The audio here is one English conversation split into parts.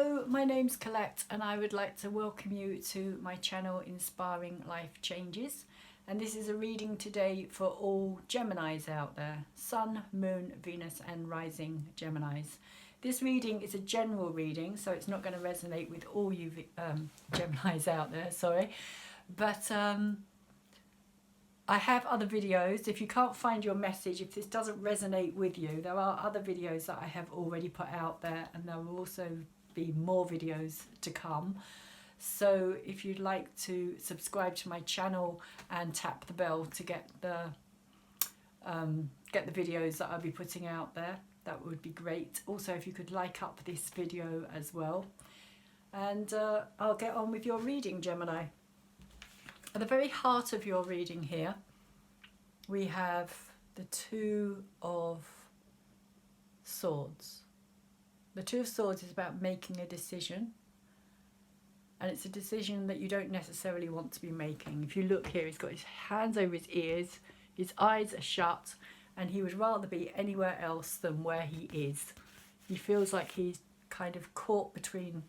Hello, my name's Colette and I would like to welcome you to my channel Inspiring Life Changes, and this is a reading today for all Geminis out there, Sun, Moon, Venus and Rising Geminis. This reading is a general reading, so it's not going to resonate with all you Geminis out there, sorry, but I have other videos. If you can't find your message, if this doesn't resonate with you, there are other videos that I have already put out there, and there will also be more videos to come. So if you'd like to subscribe to my channel and tap the bell to get the videos that I'll be putting out there, that would be great. Also, if you could like up this video as well. And I'll get on with your reading, Gemini. At the very heart of your reading here, we have the Two of Swords. The Two of Swords is about making a decision, and it's a decision that you don't necessarily want to be making. If you look here, he's got his hands over his ears, his eyes are shut, and he would rather be anywhere else than where he is. He feels like he's kind of caught between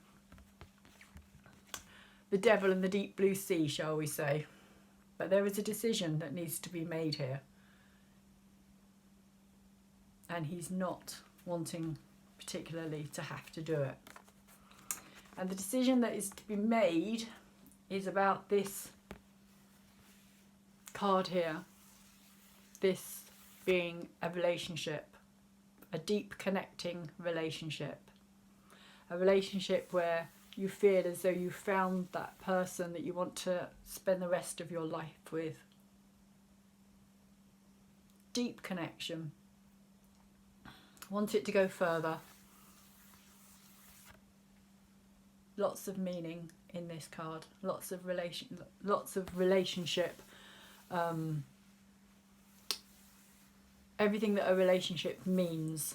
the devil and the deep blue sea, shall we say. But there is a decision that needs to be made here. And he's not wanting particularly to have to do it. And the decision that is to be made is about this card here. This being a relationship, a deep connecting relationship. A relationship where you feel as though you found that person that you want to spend the rest of your life with. Deep connection. Want it to go further. Lots of meaning in this card. Lots of relationship. Everything that a relationship means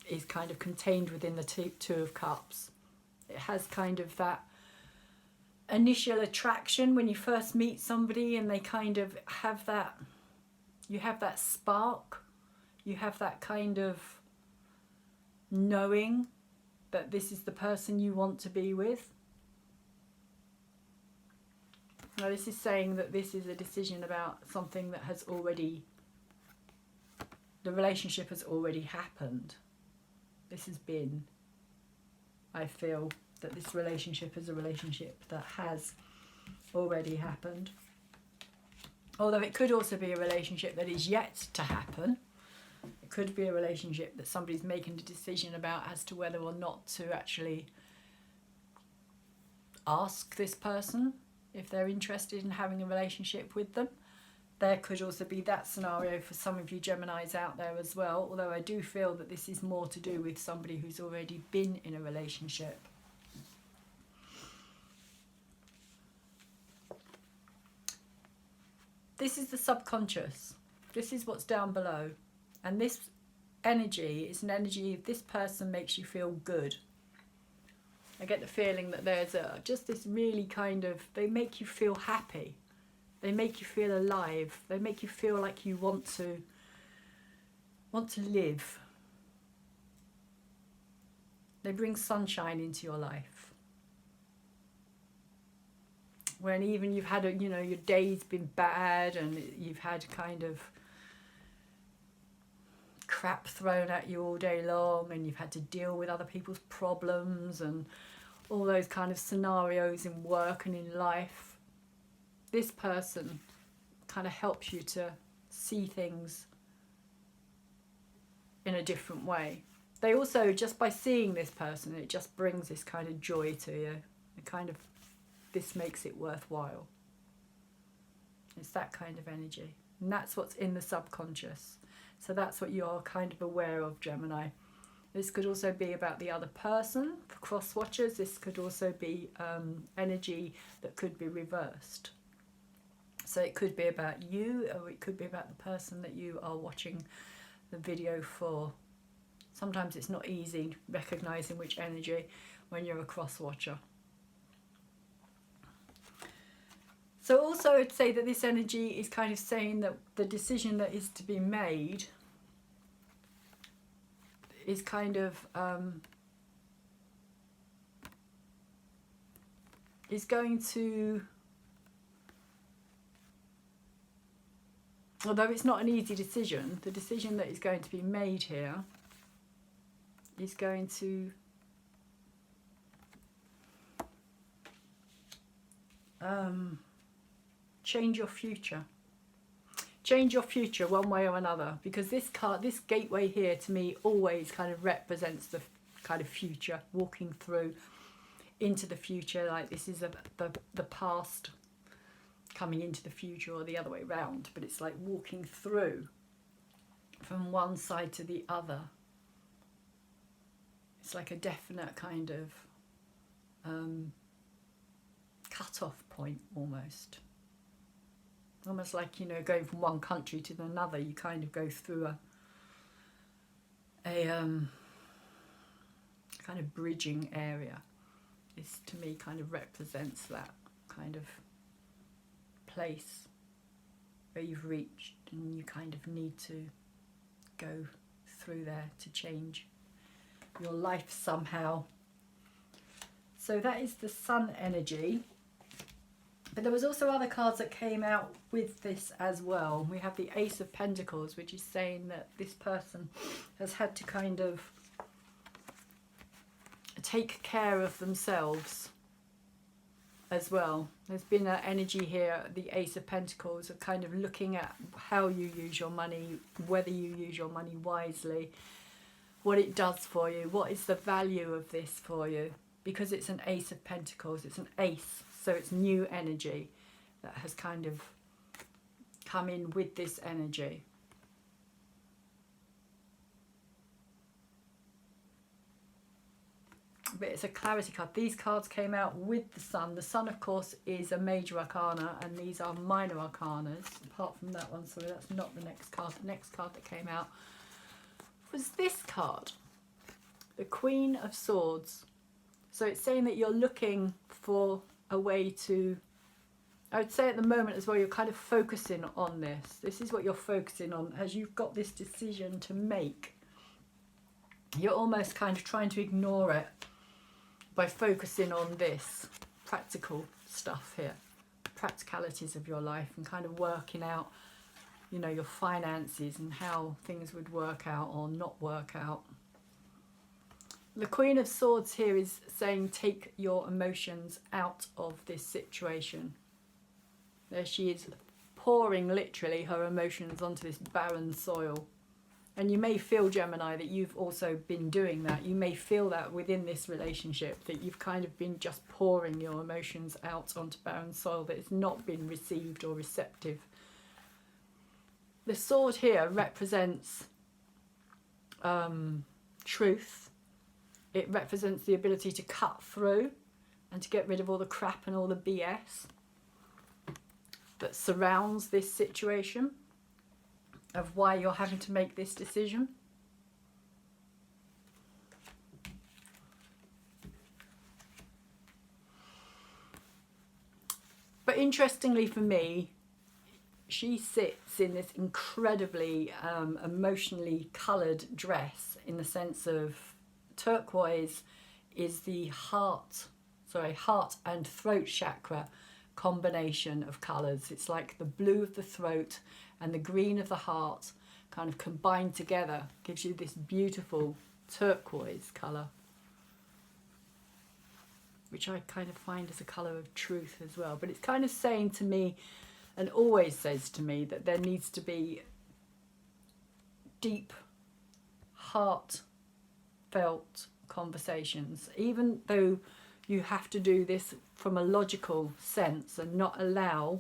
is kind of contained within the Two of Cups. It has kind of that initial attraction when you first meet somebody, and they kind of have that, you have that spark, you have that kind of knowing that this is the person you want to be with. Now this is saying that this is a decision about something that has already, the relationship has already happened. This has been, I feel that this relationship is a relationship that has already happened. Although it could also be a relationship that is yet to happen. It could be a relationship that somebody's making a decision about as to whether or not to actually ask this person if they're interested in having a relationship with them. There could also be that scenario for some of you Geminis out there as well, although I do feel that this is more to do with somebody who's already been in a relationship. This is the subconscious. This is what's down below. And this energy is an energy, if this person makes you feel good. I get the feeling that there's just this really kind of, they make you feel happy. They make you feel alive. They make you feel like you want to live. They bring sunshine into your life. When even you've had your day's been bad and you've had kind of crap thrown at you all day long, and you've had to deal with other people's problems and all those kind of scenarios in work and in life. This person kind of helps you to see things in a different way. They also, just by seeing this person, it just brings this kind of joy to you. It kind of, this makes it worthwhile. It's that kind of energy. And that's what's in the subconscious. So that's what you're kind of aware of, Gemini. This could also be about the other person. For cross watchers, this could also be energy that could be reversed. So it could be about you, or it could be about the person that you are watching the video for. Sometimes it's not easy recognizing which energy when you're a cross watcher. So also I'd say that this energy is kind of saying that the decision that is to be made is kind of is going to, although it's not an easy decision, the decision that is going to be made here is going to change your future. Change your future one way or another, because this card, this gateway here, to me always kind of represents the kind of future, walking through into the future. Like this is the past coming into the future, or the other way round, but it's like walking through from one side to the other. It's like a definite kind of cut-off point, almost like, you know, going from one country to another. You kind of go through a kind of bridging area. This to me kind of represents that kind of place where you've reached and you kind of need to go through there to change your life somehow. So that is the Sun energy. But there was also other cards that came out with this as well. We have the Ace of Pentacles, which is saying that this person has had to kind of take care of themselves as well. There's been an energy here, the Ace of Pentacles, of kind of looking at how you use your money, whether you use your money wisely, what it does for you, what is the value of this for you. Because it's an Ace of Pentacles, it's an ace, so it's new energy that has kind of come in with this energy. But it's a clarity card. These cards came out with the Sun. The Sun, of course, is a major arcana, and these are minor arcanas. Apart from that one, sorry, that's not the next card. The next card that came out was this card, the Queen of Swords. So it's saying that you're looking for a way to, I would say at the moment as well, you're kind of focusing on this. This is what you're focusing on as you've got this decision to make. You're almost kind of trying to ignore it by focusing on this practical stuff here, practicalities of your life, and kind of working out, you know, your finances and how things would work out or not work out. The Queen of Swords here is saying take your emotions out of this situation. There she is, pouring literally her emotions onto this barren soil. And you may feel, Gemini, that you've also been doing that. You may feel that within this relationship, that you've kind of been just pouring your emotions out onto barren soil, that it's not been received or receptive. The sword here represents truth. It represents the ability to cut through and to get rid of all the crap and all the BS that surrounds this situation of why you're having to make this decision. But interestingly for me, she sits in this incredibly emotionally coloured dress, in the sense of turquoise is the heart and throat chakra combination of colours. It's like the blue of the throat and the green of the heart kind of combined together gives you this beautiful turquoise colour, which I kind of find as a colour of truth as well. But it's kind of saying to me, and always says to me, that there needs to be deep, heartfelt conversations, even though you have to do this from a logical sense and not allow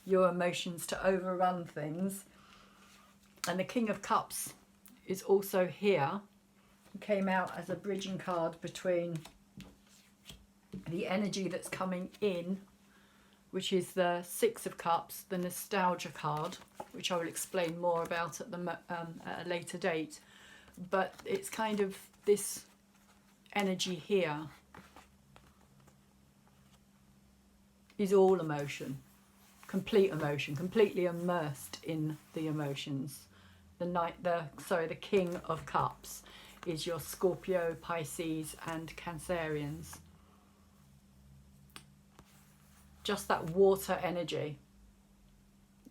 your emotions to overrun things. And the King of Cups is also here. He came out as a bridging card between the energy that's coming in, which is the Six of Cups, the nostalgia card, which I will explain more about at a later date. But it's kind of this energy here is all emotion, complete emotion, completely immersed in the emotions. The King of Cups is your Scorpio, Pisces and Cancerians. just that water energy.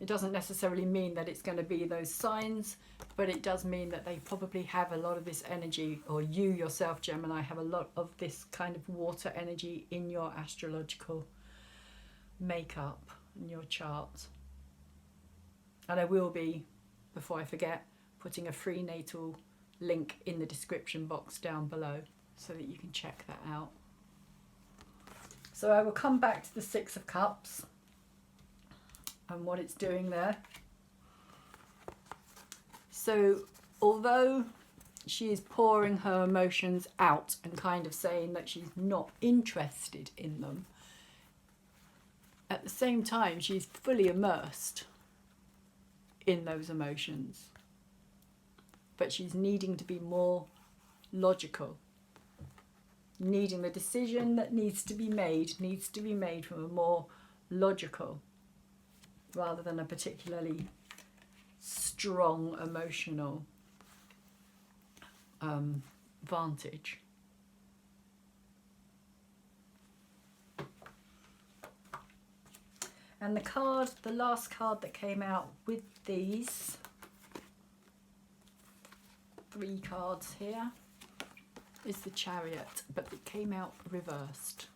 It doesn't necessarily mean that it's going to be those signs, but it does mean that they probably have a lot of this energy, or you yourself, Gemini, have a lot of this kind of water energy in your astrological makeup, in your chart. And I will be, before I forget, putting a free natal link in the description box down below so that you can check that out. So I will come back to the Six of Cups and what it's doing there. So although she is pouring her emotions out and kind of saying that she's not interested in them, at the same time she's fully immersed in those emotions. But she's needing to be more logical. Needing the decision that needs to be made from a more logical, rather than a particularly strong emotional vantage. And the card, the last card that came out with these 3 cards here is the Chariot, but it came out reversed.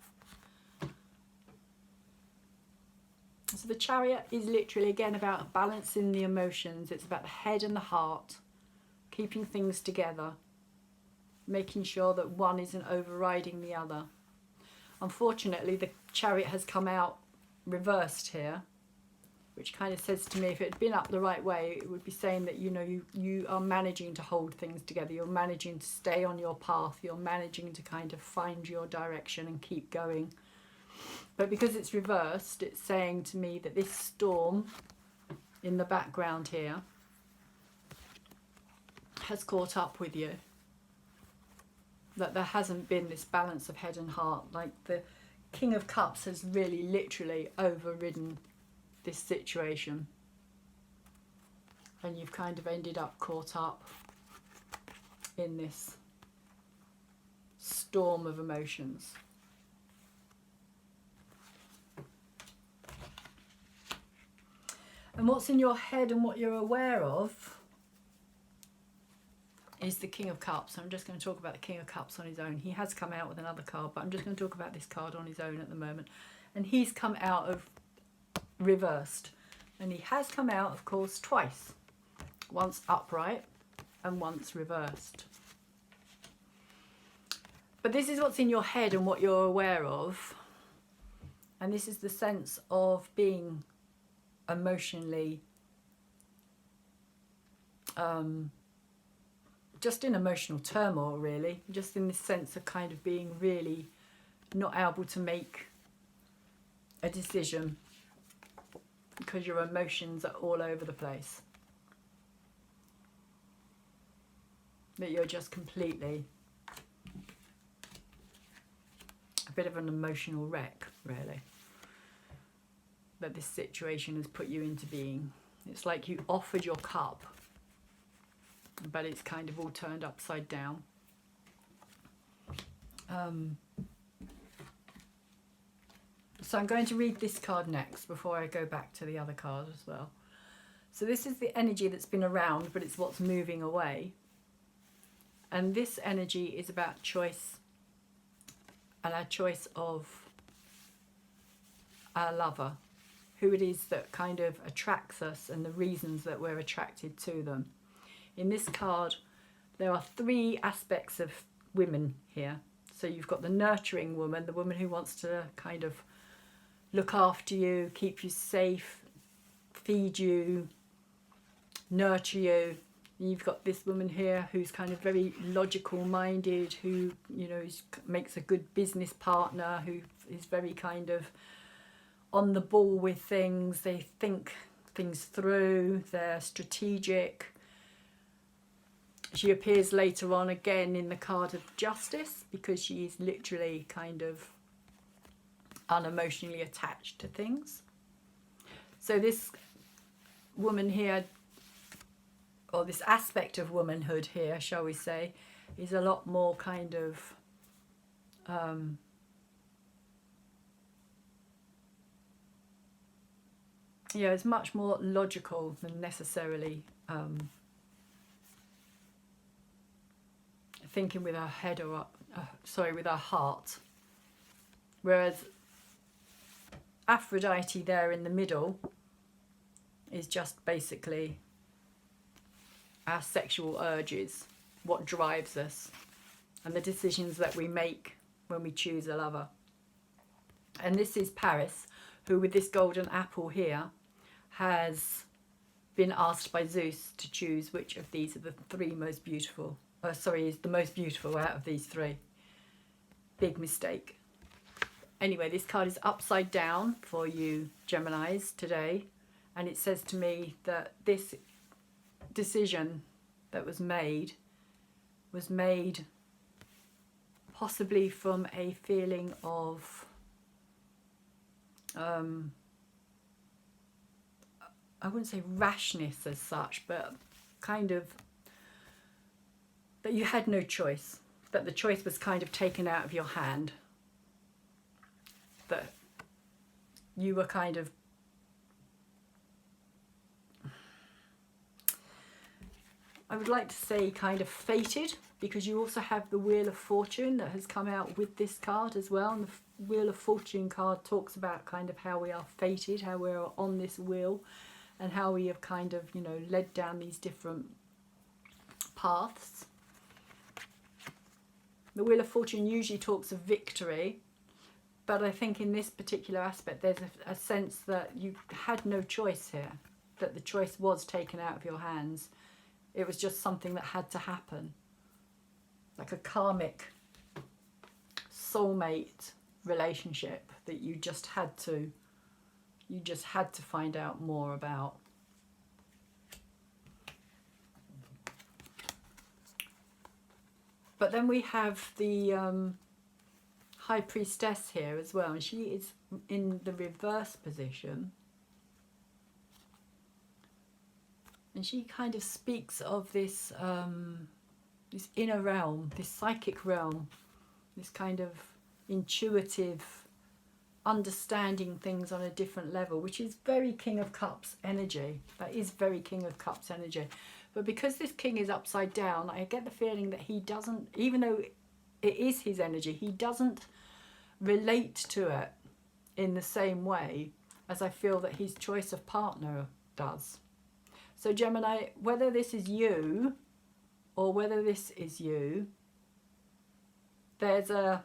So the Chariot is literally, again, about balancing the emotions. It's about the head and the heart, keeping things together, making sure that one isn't overriding the other. Unfortunately, the Chariot has come out reversed here, which kind of says to me, if it had been up the right way, it would be saying that, you know, you are managing to hold things together. You're managing to stay on your path. You're managing to kind of find your direction and keep going. But because it's reversed, it's saying to me that this storm in the background here has caught up with you. That there hasn't been this balance of head and heart. Like the King of Cups has really literally overridden this situation. And you've kind of ended up caught up in this storm of emotions. And what's in your head and what you're aware of is the King of Cups. I'm just going to talk about the King of Cups on his own. He has come out with another card, but I'm just going to talk about this card on his own at the moment. And he's come out of reversed. And he has come out, of course, twice. Once upright and once reversed. But this is what's in your head and what you're aware of. And this is the sense of being emotionally just in emotional turmoil, really, just in this sense of kind of being really not able to make a decision because your emotions are all over the place, that you're just completely a bit of an emotional wreck, really, that this situation has put you into being. It's like you offered your cup, but it's kind of all turned upside down. So I'm going to read this card next before I go back to the other card as well. So this is the energy that's been around, but it's what's moving away. And this energy is about choice, and our choice of our lover, who it is that kind of attracts us and the reasons that we're attracted to them. In this card, there are 3 aspects of women here. So you've got the nurturing woman, the woman who wants to kind of look after you, keep you safe, feed you, nurture you. You've got this woman here who's kind of very logical minded, who, you know, makes a good business partner, who is very kind of on the ball with things. They think things through, they're strategic. She appears later on again in the card of Justice because she is literally kind of unemotionally attached to things. So this woman here, or this aspect of womanhood here, shall we say, is a lot more kind of Yeah, it's much more logical than necessarily thinking with our head or with our heart. Whereas Aphrodite there in the middle is just basically our sexual urges, what drives us, and the decisions that we make when we choose a lover. And this is Paris, who with this golden apple here has been asked by Zeus to choose which of these are the three most beautiful. Is the most beautiful out of these three. Big mistake. Anyway, this card is upside down for you Geminis today, and it says to me that this decision that was made possibly from a feeling of I wouldn't say rashness as such, but kind of that you had no choice, that the choice was kind of taken out of your hand, that you were kind of I would like to say kind of fated, because you also have the Wheel of Fortune that has come out with this card as well. And the Wheel of Fortune card talks about kind of how we are fated, how we're on this wheel, and how we have kind of, you know, led down these different paths. The Wheel of Fortune usually talks of victory, but I think in this particular aspect there's a sense that you had no choice here, that the choice was taken out of your hands. It was just something that had to happen, like a karmic soulmate relationship that you just had to find out more about. But then we have the High Priestess here as well, and she is in the reverse position. And she kind of speaks of this this inner realm, this psychic realm, this kind of intuitive understanding things on a different level, which is very King of Cups energy. That is very King of Cups energy. But because this king is upside down, I get the feeling that he doesn't, even though it is his energy, he doesn't relate to it in the same way as I feel that his choice of partner does. So Gemini, whether this is you or whether this is you, there's an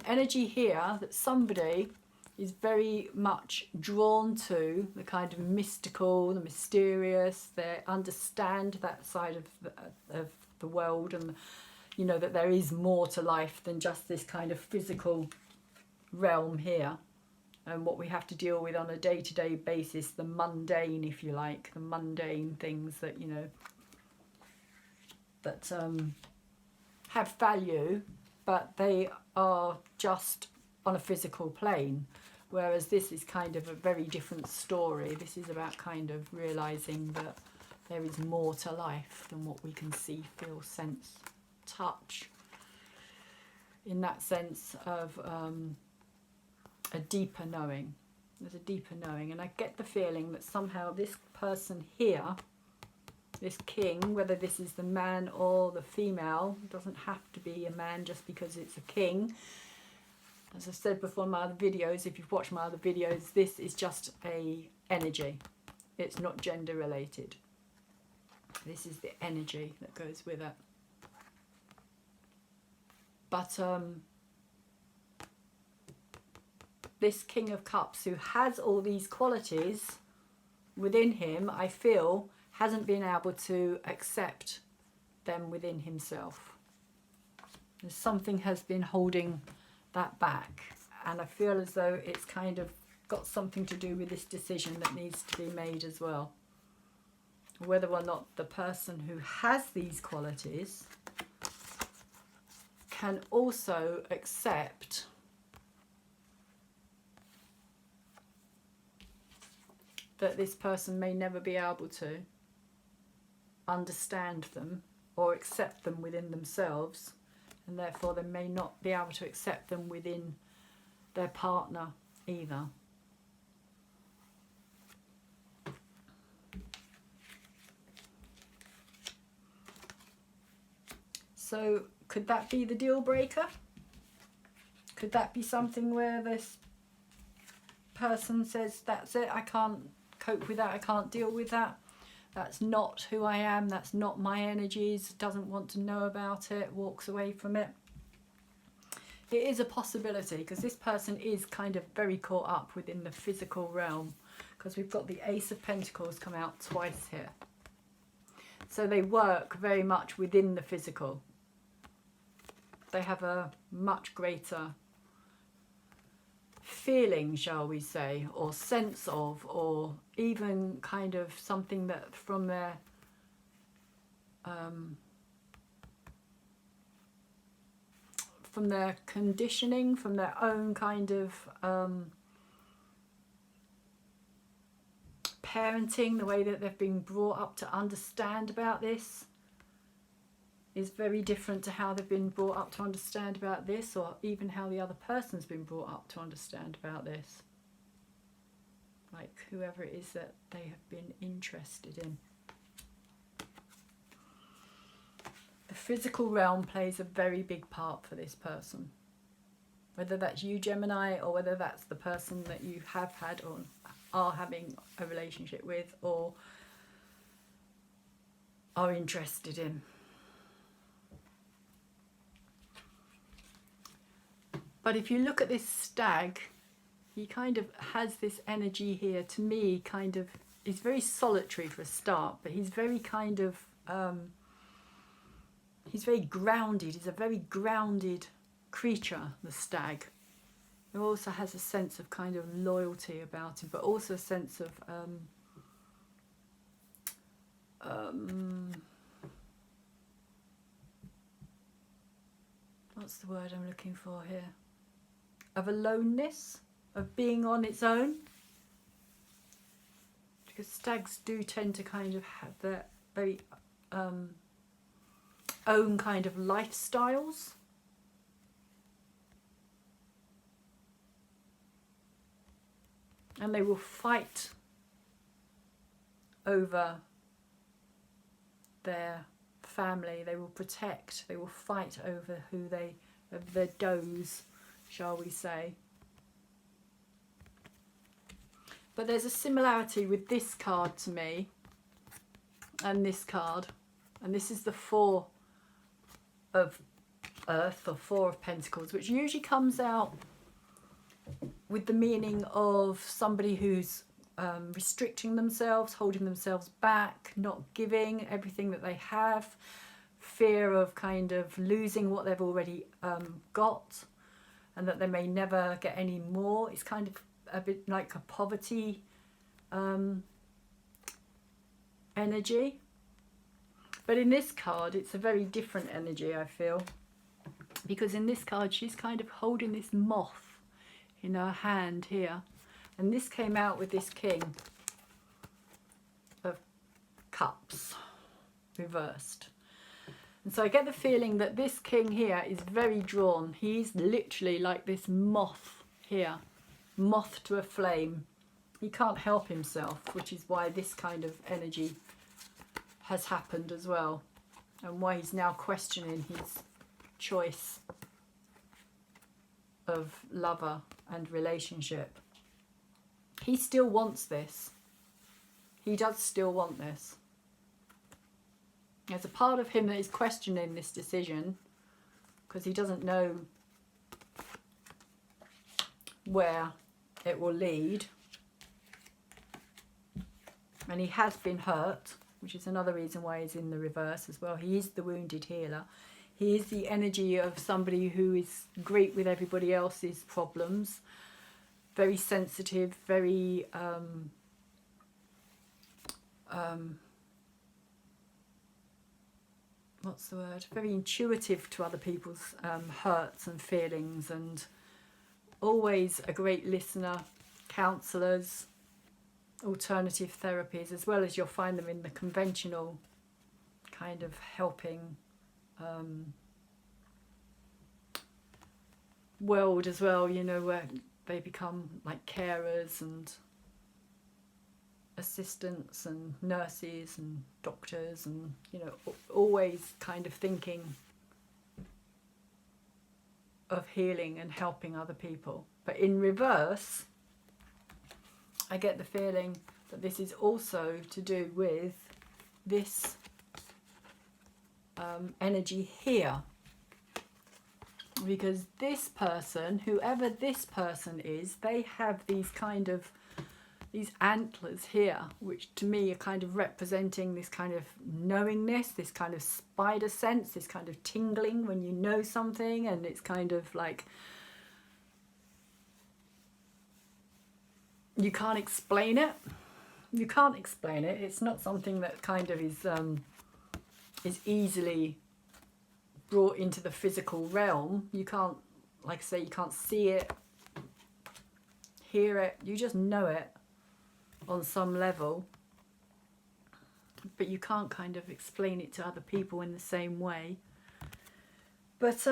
energy here that somebody is very much drawn to, the kind of mystical, the mysterious. They understand that side of the world, and you know that there is more to life than just this kind of physical realm here. And what we have to deal with on a day-to-day basis, the mundane, if you like, the mundane things that, you know, that have value, but they are just on a physical plane. Whereas this is kind of a very different story. This is about kind of realising that there is more to life than what we can see, feel, sense, touch. In that sense of a deeper knowing. There's a deeper knowing, and I get the feeling that somehow this person here, this king, whether this is the man or the female, it doesn't have to be a man just because it's a king. As I've said before in my other videos, if you've watched my other videos, this is just a energy. It's not gender related. This is the energy that goes with it. But this King of Cups, who has all these qualities within him, I feel hasn't been able to accept them within himself. There's something has been holding that back, and I feel as though it's kind of got something to do with this decision that needs to be made as well. Whether or not the person who has these qualities can also accept that this person may never be able to understand them or accept them within themselves, and therefore they may not be able to accept them within their partner either. So could that be the deal breaker? Could that be something where this person says, that's it, I can't cope with that, I can't deal with that, that's not who I am, that's not my energies, doesn't want to know about it, walks away from it? It is a possibility, because this person is kind of very caught up within the physical realm, because we've got the Ace of Pentacles come out twice here. So they work very much within the physical. They have a much greater feeling, shall we say, or sense of, or even kind of something that from their conditioning, from their own kind of parenting, the way that they've been brought up to understand about this is very different to how they've been brought up to understand about this, or even how the other person's been brought up to understand about this. Like whoever it is that they have been interested in. The physical realm plays a very big part for this person. Whether that's you, Gemini, or whether that's the person that you have had or are having a relationship with or are interested in. But if you look at this stag, he kind of has this energy here, to me, kind of, he's very solitary for a start, but he's very kind of, he's very grounded. He's a very grounded creature, the stag. He also has a sense of kind of loyalty about him, but also a sense of, what's the word I'm looking for here? Of aloneness, of being on its own. Because stags do tend to kind of have their very own kind of lifestyles. And they will fight over their family. They will protect. They will fight over who they, of their does, shall we say. But there's a similarity with this card to me and this card. And this is the Four of Earth, or Four of Pentacles, which usually comes out with the meaning of somebody who's restricting themselves, holding themselves back, not giving everything that they have, fear of kind of losing what they've already got, and that they may never get any more. It's kind of a bit like a poverty energy. But in this card, it's a very different energy, I feel. Because in this card, she's kind of holding this moth in her hand here. And this came out with this King of Cups, reversed. And so I get the feeling that this King here is very drawn. He's literally like this moth here, moth to a flame. He can't help himself, which is why this kind of energy has happened as well, and why he's now questioning his choice of lover and relationship. He still wants this. He does still want this. There's a part of him that is questioning this decision because he doesn't know where it will lead. And he has been hurt, which is another reason why he's in the reverse as well. He is the wounded healer. He is the energy of somebody who is great with everybody else's problems, very sensitive, very what's the word? Very intuitive to other people's hurts and feelings, and always a great listener, counsellors, alternative therapies, as well as you'll find them in the conventional kind of helping world as well, you know, where they become like carers and assistants and nurses and doctors, and you know, always kind of thinking of healing and helping other people. But in reverse, I get the feeling that this is also to do with this energy here, because this person, whoever this person is, they have these kind of these antlers here, which to me are kind of representing this kind of knowingness, this kind of spider sense, this kind of tingling when you know something, and it's kind of like you can't explain it. You can't explain it. It's not something that kind of is easily brought into the physical realm. You can't, like I say, you can't see it, hear it. You just know it on some level, but you can't kind of explain it to other people in the same way. But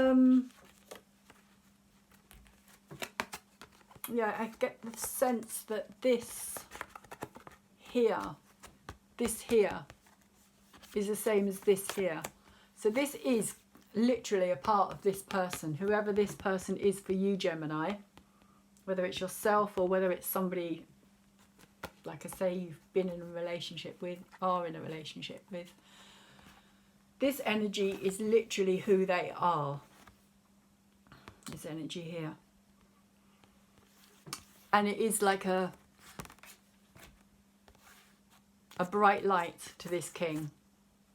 yeah, I get the sense that this here is the same as this here. So this is literally a part of this person, whoever this person is for you, Gemini, whether it's yourself or whether it's somebody, like I say, you've been in a relationship with, are in a relationship with. This energy is literally who they are. This energy here. And it is like a bright light to this king,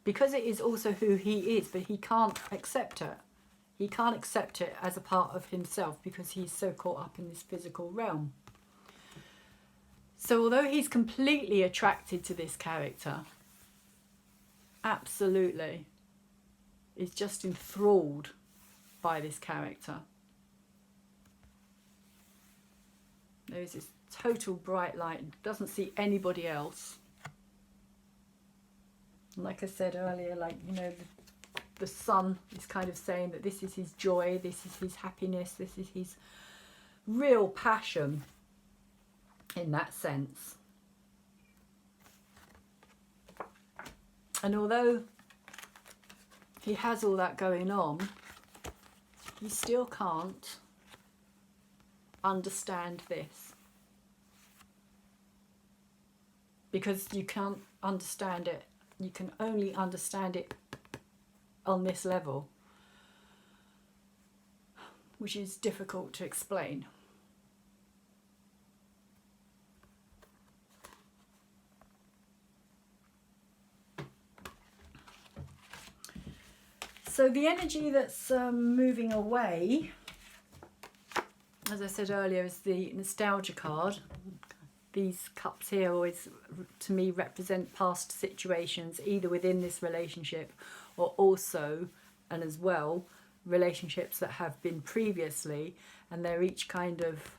because it is also who he is, but he can't accept it. He can't accept it as a part of himself because he's so caught up in this physical realm. So although he's completely attracted to this character, absolutely, is just enthralled by this character. There's this total bright light, doesn't see anybody else. And like I said earlier, like, you know, the sun is kind of saying that this is his joy, this is his happiness, this is his real passion in that sense. And although he has all that going on, he still can't understand this, because you can't understand it. You can only understand it on this level, which is difficult to explain. So the energy that's moving away, as I said earlier, is the nostalgia card. These cups here always, to me, represent past situations, either within this relationship or also, and as well, relationships that have been previously, and they're each kind of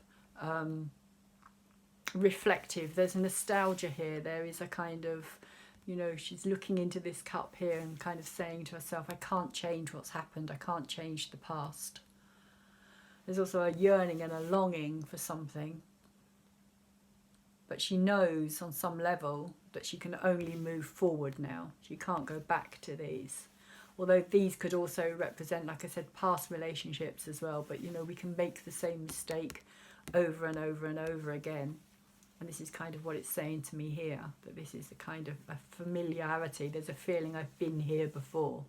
reflective. There's a nostalgia here. There is a kind of, you know, she's looking into this cup here and kind of saying to herself, I can't change what's happened. I can't change the past. There's also a yearning and a longing for something. But she knows on some level that she can only move forward now. She can't go back to these. Although these could also represent, like I said, past relationships as well. But, you know, we can make the same mistake over and over and over again. And this is kind of what it's saying to me here, that this is a kind of a familiarity. There's a feeling I've been here before.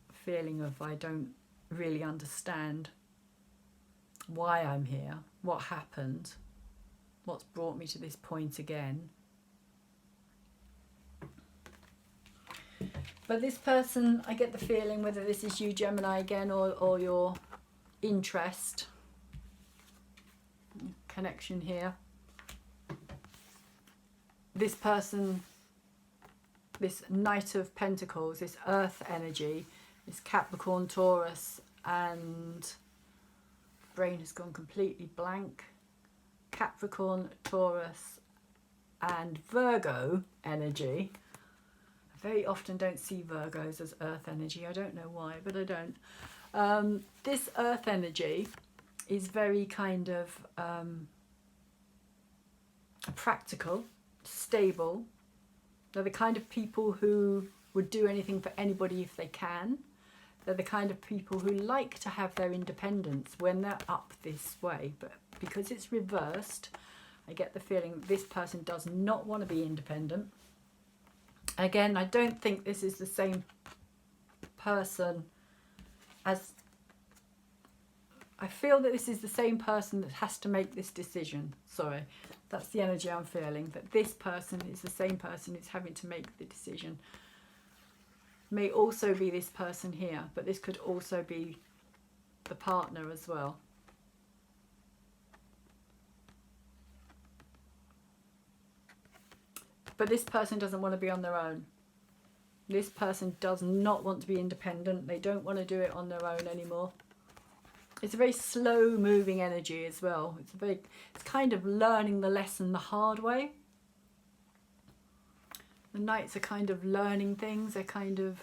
A feeling of I don't really understand why I'm here, what happened, what's brought me to this point again. But this person, I get the feeling, whether this is you, Gemini, again, or your interest, connection here. This person, this Knight of Pentacles, this Earth energy, this Capricorn, Taurus, and brain has gone completely blank. Capricorn, Taurus, and Virgo energy. I very often don't see Virgos as Earth energy. I don't know why, but I don't. This Earth energy is very kind of practical, stable. They're the kind of people who would do anything for anybody if they can. They're the kind of people who like to have their independence when they're up this way. But because it's reversed, I get the feeling this person does not want to be independent. Again, I don't think this is the same person as... I feel that this is the same person that has to make this decision. Sorry, that's the energy I'm feeling. That this person is the same person who's having to make the decision. May also be this person here, but this could also be the partner as well. But this person doesn't want to be on their own. This person does not want to be independent. They don't want to do it on their own anymore. It's a very slow moving energy as well. It's kind of learning the lesson the hard way. The Knights are kind of learning things. They're kind of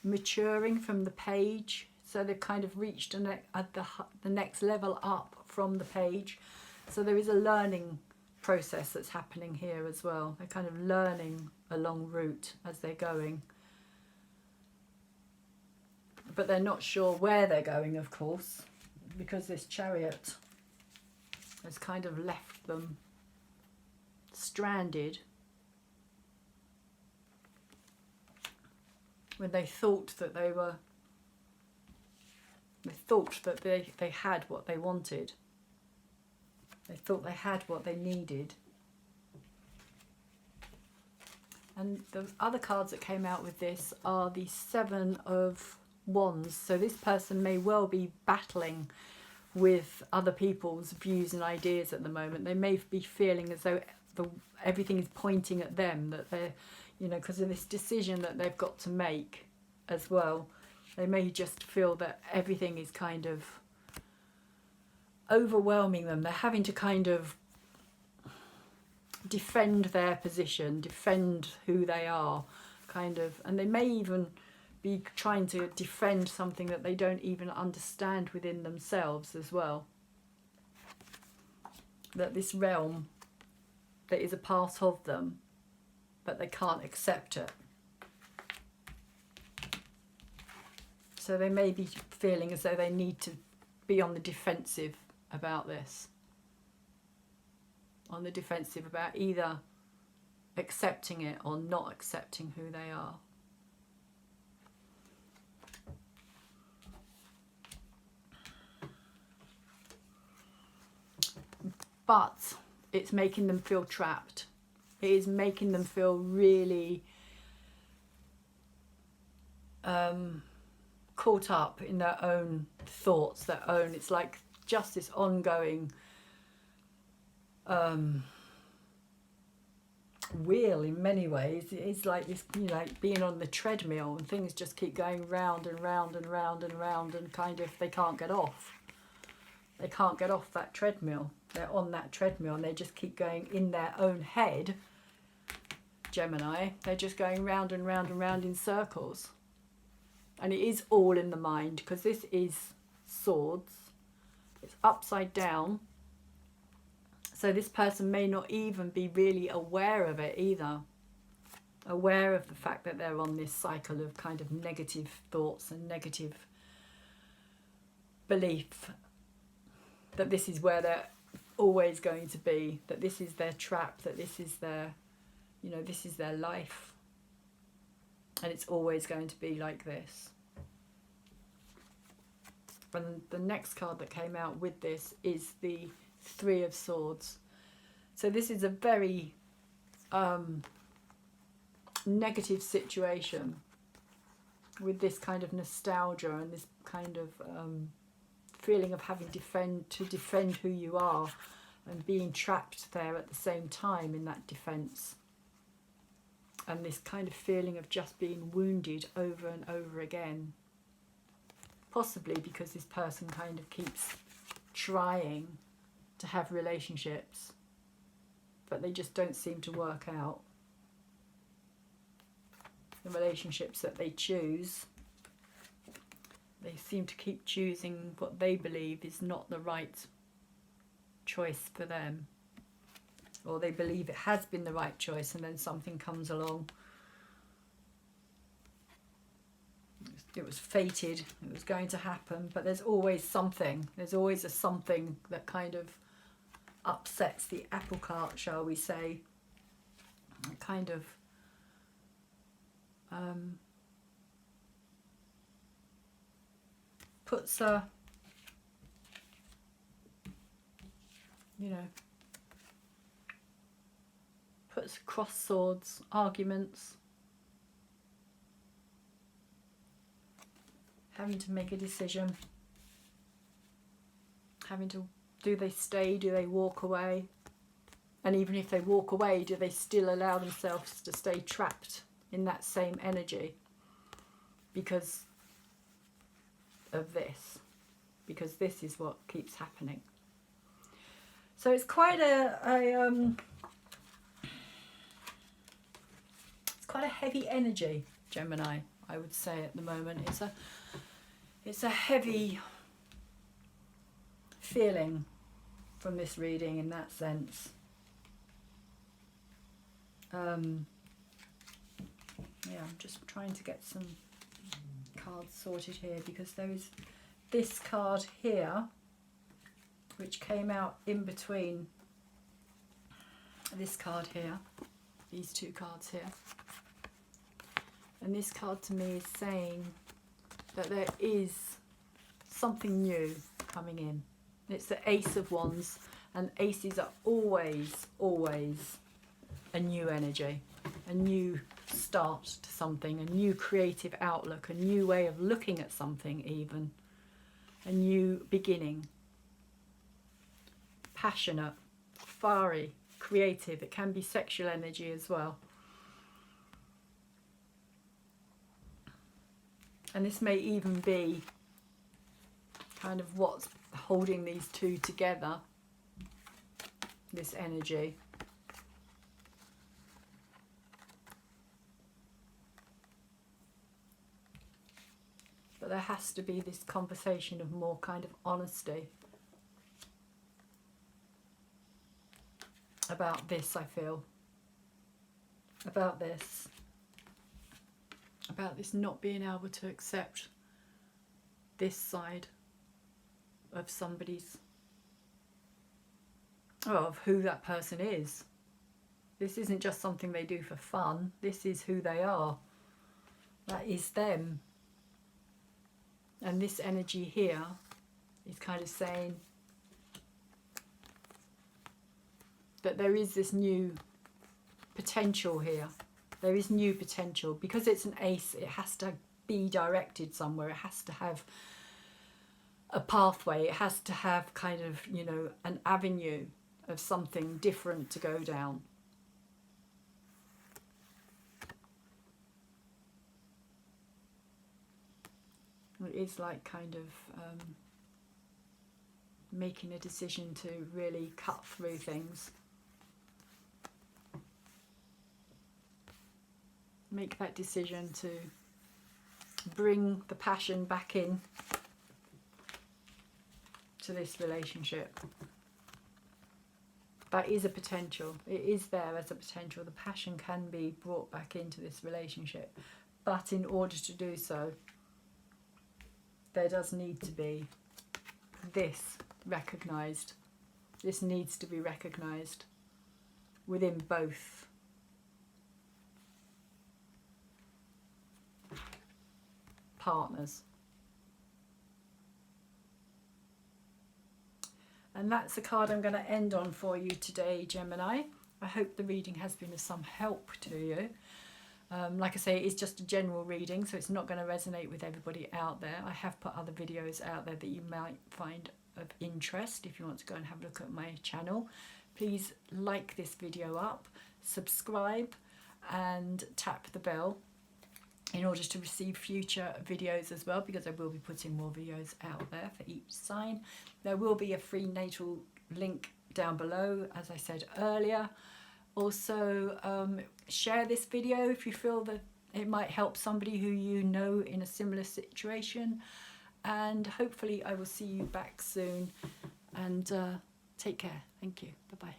maturing from the page. So they've kind of reached the next level up from the page. So there is a learning process that's happening here as well. They're kind of learning a long route as they're going. But they're not sure where they're going, of course, because this Chariot has kind of left them stranded when they thought that they had what they wanted. They thought they had what they needed. And the other cards that came out with this are the Seven of Wands. So this person may well be battling with other people's views and ideas at the moment. They may be feeling as though everything is pointing at them, that they're, you know, because of this decision that they've got to make as well. They may just feel that everything is kind of overwhelming them. They're having to kind of defend their position, defend who they are, kind of, and they may even be trying to defend something that they don't even understand within themselves as well. That this realm that is a part of them, but they can't accept it. So they may be feeling as though they need to be on the defensive about this. On the defensive about either accepting it or not accepting who they are. But it's making them feel trapped. It is making them feel really caught up in their own thoughts, their own, it's like just this ongoing wheel in many ways. It's like this, you know, like being on the treadmill and things just keep going round and round and round and round, and kind of they can't get off. They can't get off that treadmill. They're on that treadmill and they just keep going in their own head. Gemini, they're just going round and round and round in circles. And it is all in the mind, because this is Swords. It's upside down. So this person may not even be really aware of it either. Aware of the fact that they're on this cycle of kind of negative thoughts and negative belief. That this is where they're always going to be. That this is their trap. That this is their, you know, this is their life. And it's always going to be like this. And the next card that came out with this is the Three of Swords. So this is a very negative situation with this kind of nostalgia and this kind of feeling of having to defend who you are and being trapped there at the same time in that defence. And this kind of feeling of just being wounded over and over again. Possibly because this person kind of keeps trying to have relationships, but they just don't seem to work out. The relationships that they choose, They seem to keep choosing what they believe is not the right choice for them. Or they believe it has been the right choice and then something comes along. It was fated, it was going to happen, but there's always something. There's always a something that kind of upsets the apple cart, shall we say. It kind of puts a, you know, puts cross swords, arguments, having to make a decision, having to, do they stay, do they walk away? And even if they walk away, do they still allow themselves to stay trapped in that same energy because of this? Because this is what keeps happening. So it's quite it's quite a heavy energy, Gemini, I would say at the moment. It's a heavy feeling from this reading in that sense. Yeah, I'm just trying to get some cards sorted here because there is this card here which came out in between this card here, these two cards here. And this card to me is saying that there is something new coming in. It's the Ace of Wands, and aces are always, always a new energy, a new start to something, a new creative outlook, a new way of looking at something even, a new beginning. Passionate, fiery, creative. It can be sexual energy as well. And this may even be kind of what's holding these two together, this energy. But there has to be this conversation of more kind of honesty about this, I feel. About this not being able to accept this side of somebody's, of who that person is. This isn't just something they do for fun. This is who they are. That is them. And this energy here is kind of saying that there is this new potential here. There is new potential. Because it's an ace, it has to be directed somewhere. It has to have a pathway. It has to have kind of, you know, an avenue of something different to go down. It is like kind of making a decision to really cut through things. Make that decision to bring the passion back in to this relationship. That is a potential. It is there as a potential. The passion can be brought back into this relationship. But in order to do so, there does need to be this recognised. This needs to be recognised within both partners. And that's the card I'm going to end on for you today, Gemini. I hope the reading has been of some help to you. Like I say, it's just a general reading, so it's not going to resonate with everybody out there. I have put other videos out there that you might find of interest if you want to go and have a look at my channel. Please like this video up, subscribe and tap the bell in order to receive future videos as well, because I will be putting more videos out there for each sign. There will be a free natal link down below, as I said earlier. Also, share this video if you feel that it might help somebody who you know in a similar situation. and hopefully I will see you back soon, and take care. Thank you. Bye bye.